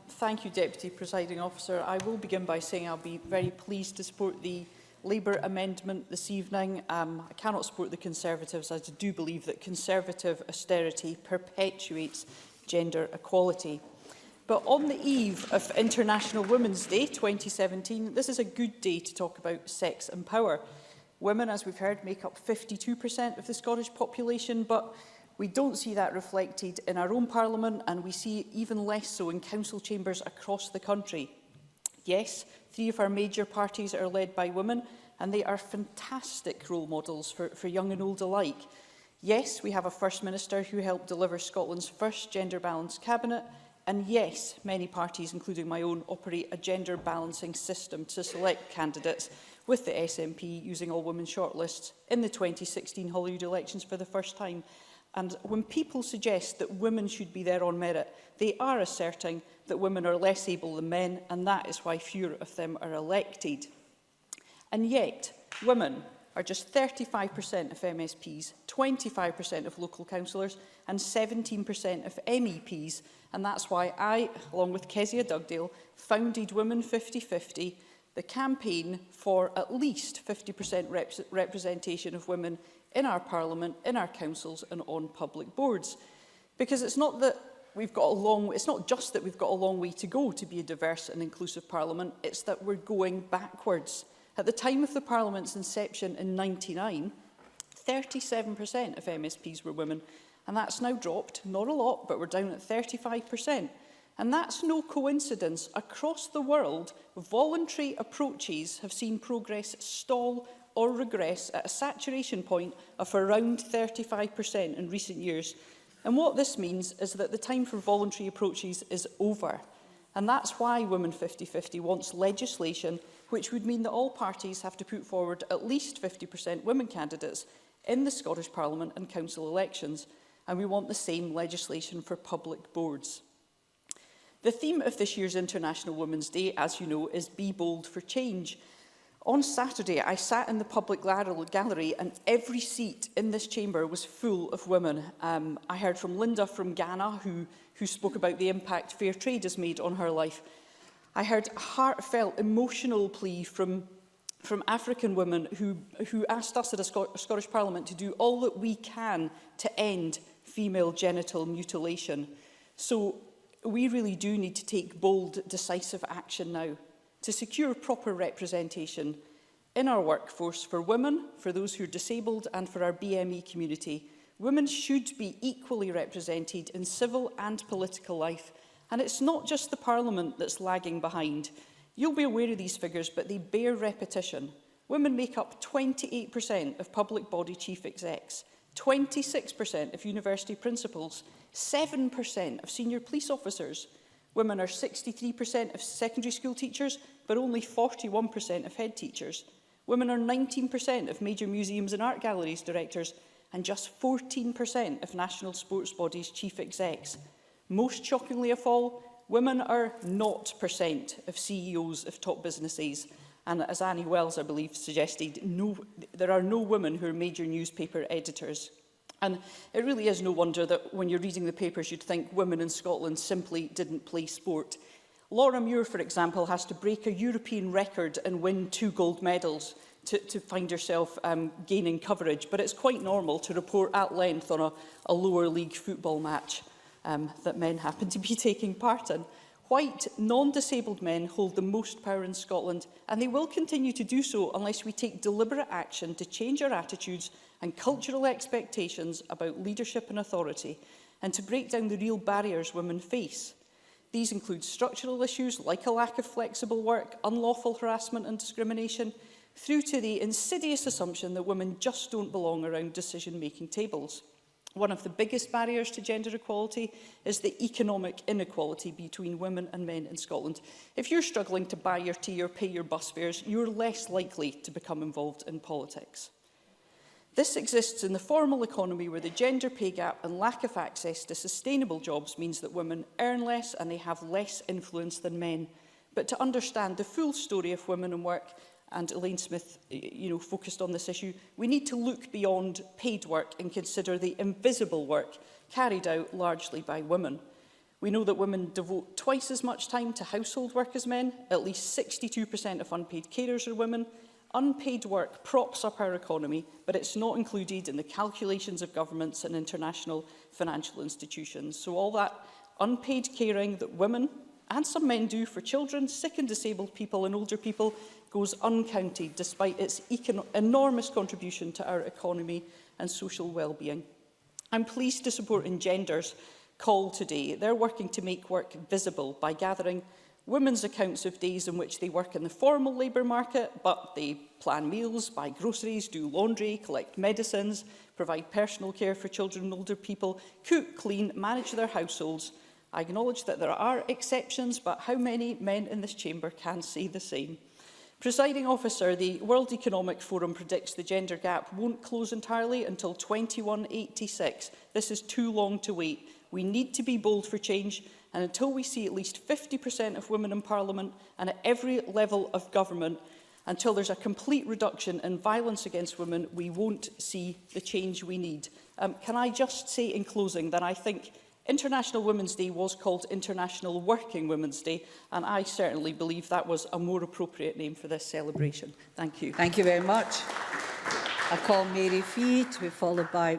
Thank you, Deputy Presiding Officer. I will begin by saying I'll be very pleased to support the Labour amendment this evening. I cannot support the Conservatives, as I do believe that Conservative austerity perpetuates gender equality. But on the eve of International Women's Day 2017, this is a good day to talk about sex and power. Women, as we've heard, make up 52% of the Scottish population, but we don't see that reflected in our own Parliament, and we see even less so in council chambers across the country. Yes, 3 of our major parties are led by women, and they are fantastic role models for young and old alike. Yes, we have a First Minister who helped deliver Scotland's first gender-balanced cabinet, and yes, many parties, including my own, operate a gender balancing system to select candidates, with the SNP using all-women shortlists in the 2016 Holyrood elections for the first time. And when people suggest that women should be there on merit, they are asserting that women are less able than men, and that is why fewer of them are elected. And yet, women are just 35% of MSPs, 25% of local councillors and 17% of MEPs. And that's why I, along with Kezia Dugdale, founded Women 50/50, the campaign for at least 50% representation of women in our Parliament, in our councils and on public boards. Because it's not just that we've got a long way to go to be a diverse and inclusive Parliament, it's that we're going backwards. At the time of the Parliament's inception in 1999, 37% of MSPs were women, and that's now dropped, not a lot, but we're down at 35%. And that's no coincidence. Across the world, voluntary approaches have seen progress stall or regress at a saturation point of around 35% in recent years. And what this means is that the time for voluntary approaches is over. And that's why Women 50/50 wants legislation which would mean that all parties have to put forward at least 50% women candidates in the Scottish Parliament and council elections. And we want the same legislation for public boards. The theme of this year's International Women's Day, as you know, is Be Bold for Change. On Saturday, I sat in the public gallery and every seat in this chamber was full of women. I heard from Linda from Ghana, who spoke about the impact fair trade has made on her life. I heard a heartfelt, emotional plea from African women who asked us at a Scottish Parliament to do all that we can to end female genital mutilation. So we really do need to take bold, decisive action now to secure proper representation in our workforce for women, for those who are disabled and for our BME community. Women should be equally represented in civil and political life. And it's not just the Parliament that's lagging behind. You'll be aware of these figures, but they bear repetition. Women make up 28% of public body chief execs, 26% of university principals, 7% of senior police officers. Women are 63% of secondary school teachers, but only 41% of head teachers. Women are 19% of major museums and art galleries directors, and just 14% of national sports bodies chief execs. Most shockingly of all, women are 0% of CEOs of top businesses. And as Annie Wells, I believe, suggested, there are no women who are major newspaper editors. And it really is no wonder that when you're reading the papers, you'd think women in Scotland simply didn't play sport. Laura Muir, for example, has to break a European record and win 2 gold medals to find herself gaining coverage. But it's quite normal to report at length on a lower league football match that men happen to be taking part in. White, non-disabled men hold the most power in Scotland, and they will continue to do so unless we take deliberate action to change our attitudes and cultural expectations about leadership and authority, and to break down the real barriers women face. These include structural issues like a lack of flexible work, unlawful harassment and discrimination, through to the insidious assumption that women just don't belong around decision-making tables. One of the biggest barriers to gender equality is the economic inequality between women and men in Scotland. If you're struggling to buy your tea or pay your bus fares, you're less likely to become involved in politics. This exists in the formal economy where the gender pay gap and lack of access to sustainable jobs means that women earn less and they have less influence than men. But to understand the full story of women in work, and Elaine Smith focused on this issue, we need to look beyond paid work and consider the invisible work carried out largely by women. We know that women devote twice as much time to household work as men. At least 62% of unpaid carers are women. Unpaid work props up our economy, but it's not included in the calculations of governments and international financial institutions. So all that unpaid caring that women and some men do for children, sick and disabled people and older people goes uncounted, despite its enormous contribution to our economy and social well-being. I'm pleased to support Engender's call today. They're working to make work visible by gathering women's accounts of days in which they work in the formal labour market, but they plan meals, buy groceries, do laundry, collect medicines, provide personal care for children and older people, cook, clean, manage their households. I acknowledge that there are exceptions, but how many men in this chamber can say the same? Presiding Officer, the World Economic Forum predicts the gender gap won't close entirely until 2186. This is too long to wait. We need to be bold for change, and until we see at least 50% of women in Parliament and at every level of government, until there's a complete reduction in violence against women, we won't see the change we need. Can I just say in closing that I think International Women's Day was called International Working Women's Day, and I certainly believe that was a more appropriate name for this celebration. Thank you. Thank you very much. I call Mary Fee to be followed by